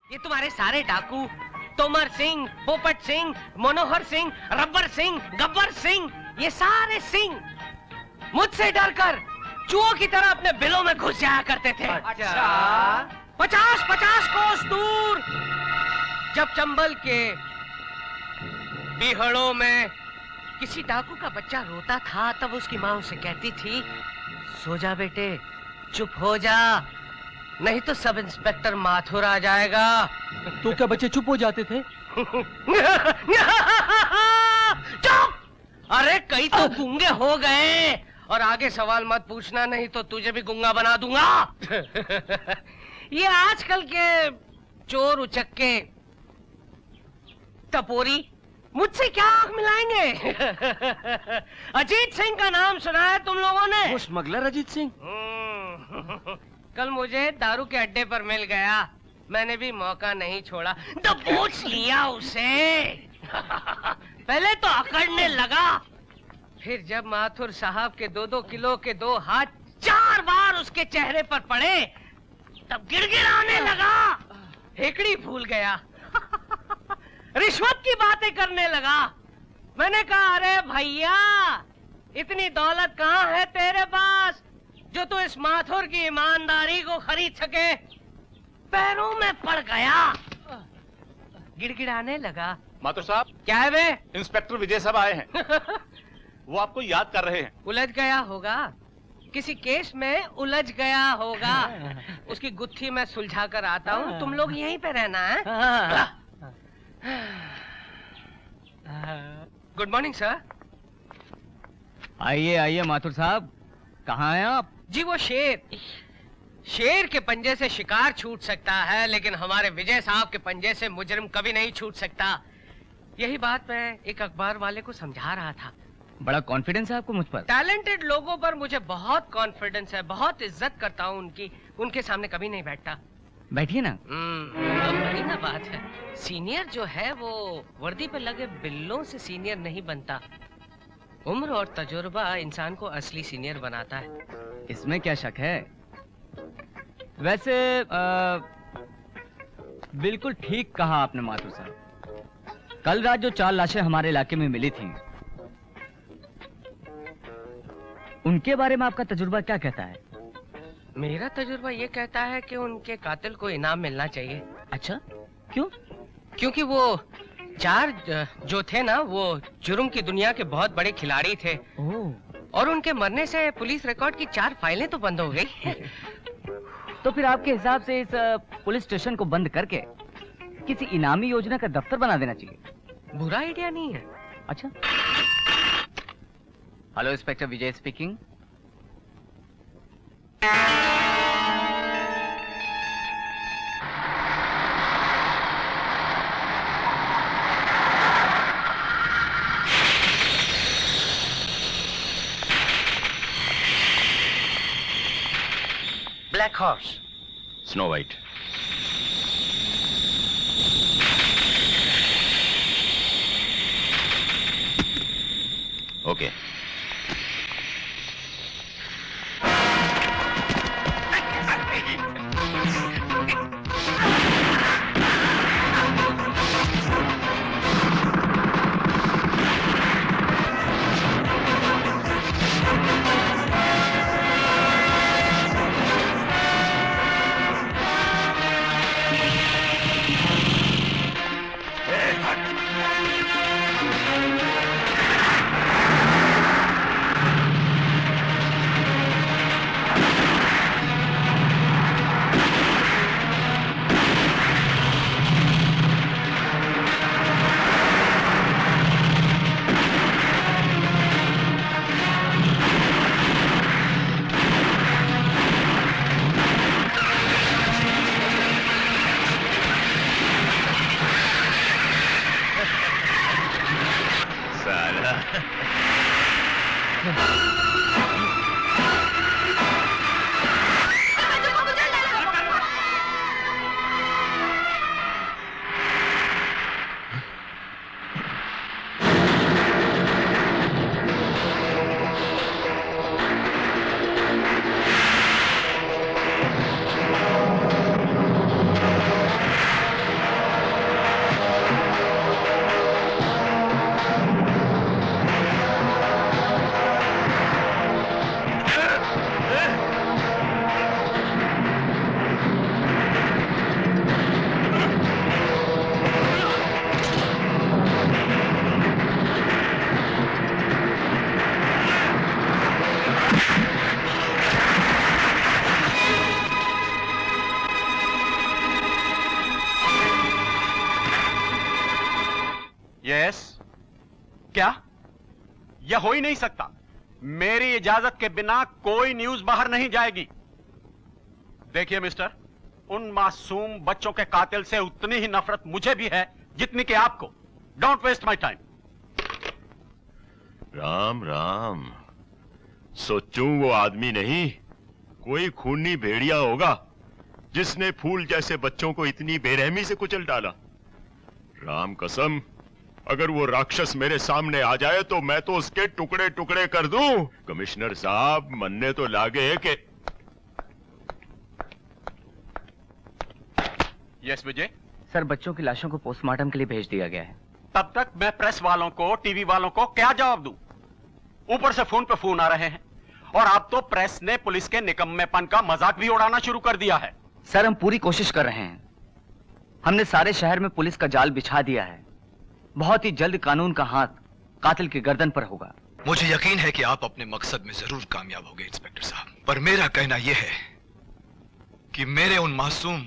ये तुम्हारे सारे डाकू, तोमर सिंह, पोपट सिंह, मनोहर सिंह, रब्बर सिंह, गब्बर सिंह, ये सारे सिंह मुझसे डरकर चूहों की तरह अपने बिलों में घुस जाया करते थे। अच्छा। 50-50 कोस दूर जब चंबल के बिहड़ों में किसी डाकू का बच्चा रोता था, तब उसकी माँ उसे कहती थी, सो जा बेटे, चुप हो जा, नहीं तो सब इंस्पेक्टर माथुर आ जाएगा। तो क्या बच्चे चुप हो जाते थे? चुप! अरे कई तो गूंगे हो गए। और आगे सवाल मत पूछना, नहीं तो तुझे भी गूंगा बना दूंगा। ये आजकल के चोर उचक्के टपोरी मुझसे क्या आंख मिलाएंगे? अजीत सिंह का नाम सुना है तुम लोगों ने? वो स्मगलर अजीत सिंह? कल मुझे दारू के अड्डे पर मिल गया, मैंने भी मौका नहीं छोड़ा, दबोच लिया उसे। पहले तो अकड़ने लगा, फिर जब माथुर साहब के 2-2 किलो के 2 हाथ 4 बार उसके चेहरे पर पड़े, तब गिड़गिड़ाने लगा, हेकड़ी भूल गया। रिश्वत की बातें करने लगा। मैंने कहा, अरे भैया, इतनी दौलत कहाँ है तेरे पास जो तू इस माथुर की ईमानदारी को खरीद सके? पैरों में पड़ गया, गिड़गिड़ाने लगा। माथुर साहब, क्या है बे? इंस्पेक्टर विजय साहब आए हैं। वो आपको याद कर रहे हैं। उलझ गया होगा, किसी केस में उलझ गया होगा। उसकी गुत्थी मैं सुलझा कर आता हूँ, तुम लोग यहीं पे रहना है। Good morning sir. आइए आइए माथुर साहब, कहाँ हैं आप? जी वो शेर के पंजे से शिकार छूट सकता है, लेकिन हमारे विजय साहब के पंजे से मुजरिम कभी नहीं छूट सकता। यही बात मैं एक अखबार वाले को समझा रहा था। बड़ा कॉन्फिडेंस है आपको मुझ पर? टैलेंटेड लोगों पर मुझे बहुत कॉन्फिडेंस है, बहुत इज्जत करता हूँ उनकी, उनके सामने कभी नहीं बैठता। बैठिए ना। बड़ी ना बात है, सीनियर जो है वो वर्दी पे लगे बिल्लों से सीनियर नहीं बनता। उम्र और तजुर्बा इंसान को असली सीनियर बनाता है। इसमें क्या शक है? वैसे बिल्कुल ठीक कहा आपने माथुर साहब। कल रात जो 4 लाशें हमारे इलाके में मिली थीं, उनके बारे में आपका तजुर्बा क्या कहता है? मेरा तजुर्बा ये कहता है कि उनके कातिल को इनाम मिलना चाहिए। अच्छा, क्यों? क्योंकि वो 4 जो थे ना, वो जुर्म की दुनिया के बहुत बड़े खिलाड़ी थे। और उनके मरने से पुलिस रिकॉर्ड की 4 फाइलें तो बंद हो गई। तो फिर आपके हिसाब से इस पुलिस स्टेशन को बंद करके किसी इनामी योजना का दफ्तर बना देना चाहिए। बुरा आइडिया नहीं है। अच्छा। Hello, inspector Vijay speaking. Black horse. Snow white. Okay. Yes. क्या? यह हो ही नहीं सकता। मेरी इजाजत के बिना कोई न्यूज बाहर नहीं जाएगी। देखिए मिस्टर, उन मासूम बच्चों के कातिल से उतनी ही नफरत मुझे भी है जितनी कि आपको। Don't waste my time. Ram Ram. सोचूं वो आदमी नहीं, कोई खूनी भेड़िया होगा जिसने फूल जैसे बच्चों को इतनी बेरहमी से कुचल डाला। राम कसम, अगर वो राक्षस मेरे सामने आ जाए तो मैं तो उसके टुकड़े टुकड़े कर दूं। कमिश्नर साहब, मनने तो लागे कि यस विजय। सर, बच्चों की लाशों को पोस्टमार्टम के लिए भेज दिया गया है। तब तक मैं प्रेस वालों को, टीवी वालों को क्या जवाब दूं? ऊपर से फोन पे फोन आ रहे हैं और अब तो प्रेस ने पुलिस के निकम्मेपन का मजाक भी उड़ाना शुरू कर दिया है। सर, हम पूरी कोशिश कर रहे हैं। हमने सारे शहर में पुलिस का जाल बिछा दिया है। बहुत ही जल्द कानून का हाथ कातिल की गर्दन पर होगा। मुझे यकीन है कि आप अपने मकसद में जरूर कामयाब होंगे इंस्पेक्टर साहब, पर मेरा कहना यह है कि मेरे उन मासूम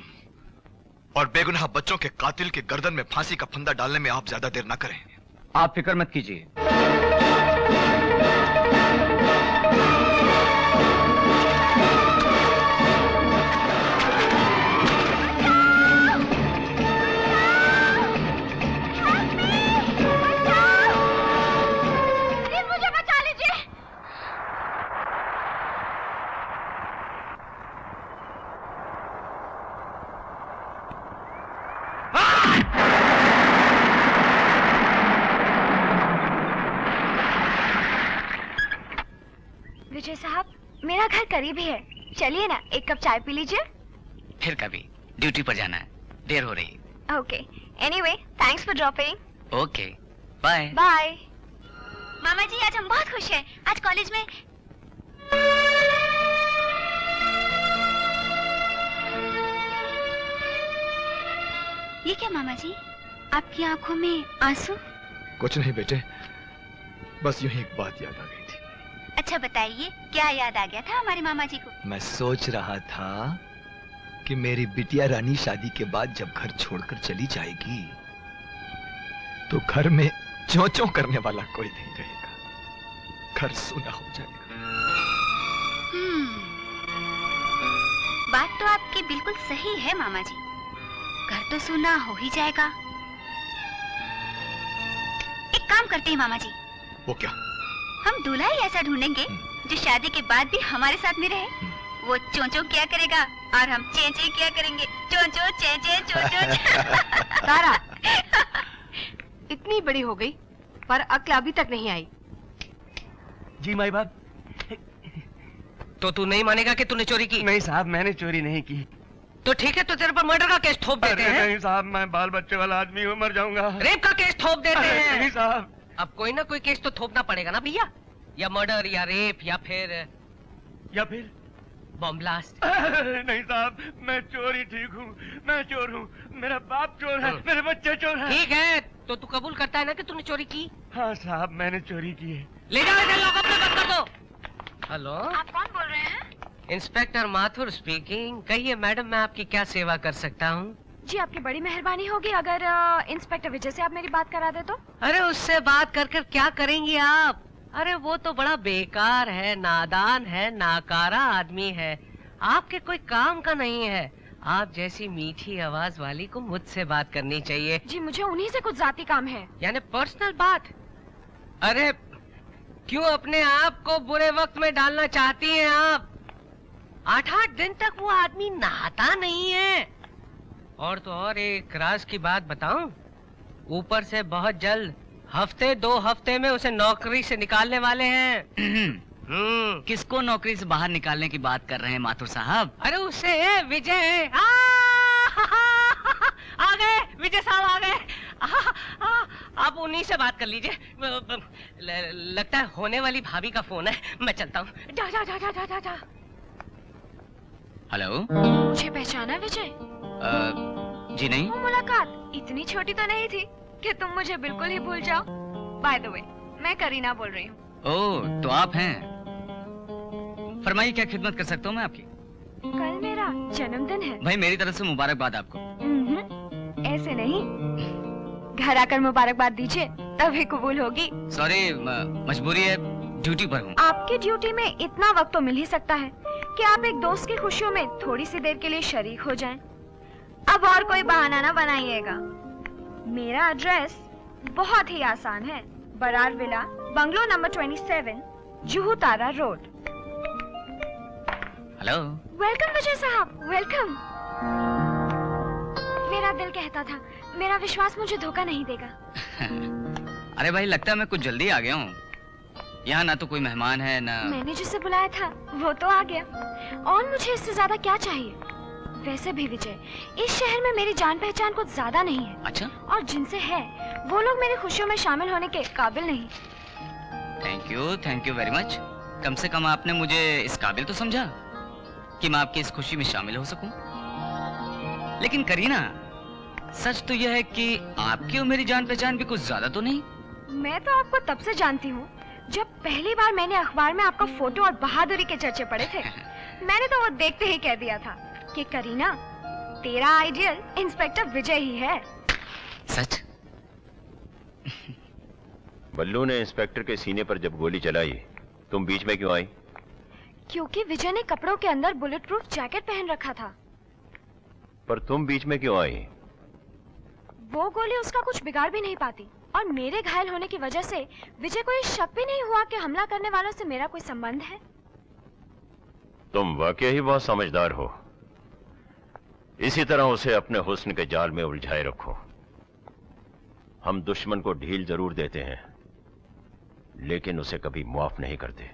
और बेगुनाह बच्चों के कातिल के गर्दन में फांसी का फंदा डालने में आप ज्यादा देर ना करें। आप फिक्र मत कीजिए। विजय साहब, मेरा घर करीब ही है, चलिए ना एक कप चाय पी लीजिए। फिर कभी, ड्यूटी पर जाना है, देर हो रही है। Okay, anyway thanks for dropping. Okay, bye. Bye. मामा जी, आज हम बहुत खुश हैं। आज कॉलेज में ये क्या मामा जी, आपकी आंखों में आंसू? कुछ नहीं बेटे, बस यूं ही एक बात याद आ गई थी। अच्छा बताइए, क्या याद आ गया था हमारे मामा जी को? मैं सोच रहा था कि मेरी बिटिया रानी शादी के बाद जब घर छोड़कर चली जाएगी तो घर में चों चों करने वाला कोई नहीं रहेगा, घर सूना हो जाएगा। बात तो आपकी बिल्कुल सही है मामा जी, घर तो सूना हो ही जाएगा। एक काम करते हैं मामा जी। वो क्या? हम दूल्हा ही ऐसा ढूंढेंगे जो शादी के बाद भी हमारे साथ में रहे। वो चों चों किया करेगा और हम चे चे किया करेंगे। चों चों चे चे चों चों। तारा, इतनी बड़ी हो गई पर अक्ल अभी तक नहीं आई। जी माई बाप। तो तू नहीं मानेगा कि तूने चोरी की? नहीं साहब, मैंने चोरी नहीं की। तो ठीक है, तो तेरे पर मर्डर का केस थोप देते हैं। नहीं साहब, मैं बाल बच्चे वाला आदमी हूँ, मर जाऊंगा। रेप का केस थोप देते हैं। नहीं साहब। अब कोई ना कोई केस तो थोपना पड़ेगा ना भैया, या मर्डर या रेप या फिर बम ब्लास्ट। नहीं साहब, मैं चोर ही ठीक हूँ। मैं चोर हूँ, मेरा बाप चोर है, मेरे बच्चे चोर हैं। ठीक है, तो तू कबूल करता है ना कि तूने चोरी की? हाँ साहब, मैंने चोरी की है। ले जाओ इधर, लॉकअप में बंद कर दो। हेलो, आप कौन बोल रहे हैं? Inspector Mathur speaking. कहिए मैडम, मैं आपकी क्या सेवा कर सकता हूँ? जी, आपकी बड़ी मेहरबानी होगी अगर इंस्पेक्टर विजय से आप मेरी बात करा दे तो। अरे उससे बात कर कर क्या करेंगी आप? अरे वो तो बड़ा बेकार है, नादान है, नाकारा आदमी है, आपके कोई काम का नहीं है। आप जैसी मीठी आवाज वाली को मुझसे बात करनी चाहिए। जी, मुझे उन्हीं से कुछ जाती काम है। यानी पर्सनल बात? अरे क्यों अपने आप को बुरे वक्त में डालना चाहती हैं आप? 8-8 दिन तक वो आदमी नहाता नहीं है। और तो और एक राज की बात बताऊं, ऊपर से बहुत जल्द हफ्ते 2 हफ्ते में उसे नौकरी से निकालने वाले हैं। किसको नौकरी से बाहर निकालने की बात कर रहे हैं माथुर साहब? अरे उसे विजय। आ गए विजय साहब, आ गए। आप उन्हीं से बात कर लीजिए। लगता है होने वाली भाभी का फोन है, मैं चलता हूँ। जा जा जा जा जा जा जा। हेलो, मुझे पहचाना विजय? जी नहीं। वो मुलाकात इतनी छोटी तो नहीं थी कि तुम मुझे बिल्कुल ही भूल जाओ। बाय द वे, मैं करीना बोल रही हूँ। ओह, तो आप हैं। फरमाइए, क्या खिदमत कर सकता हूँ मैं आपकी? कल मेरा जन्मदिन है। भाई मेरी तरफ से मुबारकबाद आपको। ऐसे नहीं, घर आकर मुबारकबाद दीजिए, तभी कबूल होगी। सॉरी, मजबूरी है, ड्यूटी पर हूँ। आपकी ड्यूटी में इतना वक्त तो मिल ही सकता है कि आप एक दोस्त की खुशियों में थोड़ी सी देर के लिए शरीक हो जाएं। अब और कोई बहाना ना बनाइएगा। मेरा एड्रेस बहुत ही आसान है, Barar villa, bungalow number 27, Juhu Tara road. Hello. Welcome Vijay साहब, वेलकम। मेरा दिल कहता था, मेरा विश्वास मुझे धोखा नहीं देगा। अरे भाई, लगता है मैं कुछ जल्दी आ गया हूँ। यहाँ ना तो कोई मेहमान है ना। मैंने जिसे बुलाया था वो तो आ गया, और मुझे इससे ज्यादा क्या चाहिए। वैसे भी विजय, इस शहर में मेरी जान पहचान कुछ ज्यादा नहीं है। अच्छा? और जिनसे है वो लोग मेरी खुशियों में शामिल होने के काबिल नहीं। Thank you very much. कम से कम आपने मुझे इस काबिल तो समझा कि मैं आपकी इस खुशी में शामिल हो सकूं। लेकिन करीना, सच तो यह है कि आपकी और मेरी जान पहचान भी कुछ ज्यादा तो नहीं। मैं तो आपको तब से जानती हूँ जब पहली बार मैंने अखबार में आपका फोटो और बहादुरी के चर्चे पढ़े थे। मैंने तो वो देखते ही कह दिया था कि करीना, तेरा आइडियल इंस्पेक्टर विजय ही है। सच? बल्लू ने इंस्पेक्टर के सीने पर जब गोली चलाई, तुम बीच में क्यों आई? क्योंकि विजय ने कपड़ों के अंदर बुलेट प्रूफ जैकेट पहन रखा था। पर तुम बीच में क्यों आई? वो गोली उसका कुछ बिगाड़ भी नहीं पाती, और मेरे घायल होने की वजह से विजय को ये शक भी नहीं हुआ कि हमला करने वालों से मेरा कोई संबंध है। तुम वाकई ही बहुत समझदार हो। इसी तरह उसे अपने हुस्न के जाल में उलझाए रखो। हम दुश्मन को ढील जरूर देते हैं, लेकिन उसे कभी माफ नहीं करते।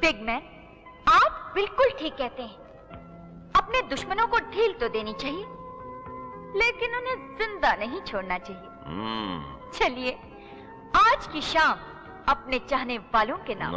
बिग मैन, आप बिल्कुल ठीक कहते हैं। अपने दुश्मनों को ढील तो देनी चाहिए, लेकिन उन्हें जिंदा नहीं छोड़ना चाहिए। चलिए, आज की शाम अपने चाहने वालों के नाम।